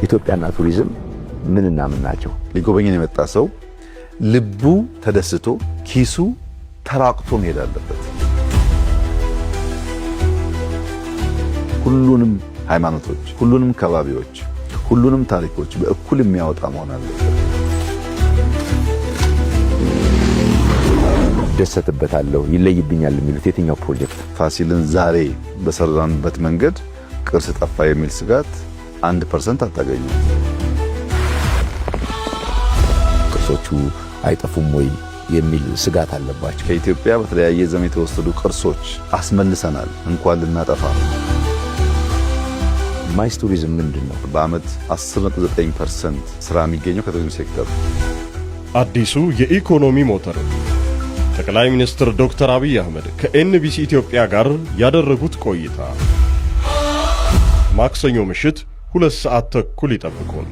ኢትዮጵያና ቱሪዝም ምንና ምን ናቸው? ሊጎበኘን የመጣ ሰው ልቡ ተደስቶ ኪሱ ተራቅቶ መሄድ አለበት። ሁሉንም ሃይማኖቶች፣ ሁሉንም ከባቢዎች፣ ሁሉንም ታሪኮች በእኩል የሚያወጣ መሆን አለበት። ደሰትበታለሁ፣ ይለይብኛል የሚሉት የትኛው ፕሮጀክት? ፋሲልን ዛሬ በሰራንበት መንገድ ቅርስ ጠፋ የሚል ስጋት 1% አታገኙ። ቅርሶቹ አይጠፉም ወይ የሚል ስጋት አለባቸው። ከኢትዮጵያ በተለያየ ዘመን የተወሰዱ ቅርሶች አስመልሰናል፣ እንኳን ልናጠፋ። ማይስ ቱሪዝም ምንድነው? በአመት 10.9% ስራ የሚገኘው ከቱሪዝም ሴክተር። አዲሱ የኢኮኖሚ ሞተር ጠቅላይ ሚኒስትር ዶክተር አብይ አህመድ ከኤንቢሲ ኢትዮጵያ ጋር ያደረጉት ቆይታ ማክሰኞ ምሽት 2 ሰዓት ተኩል ይጠብቁን።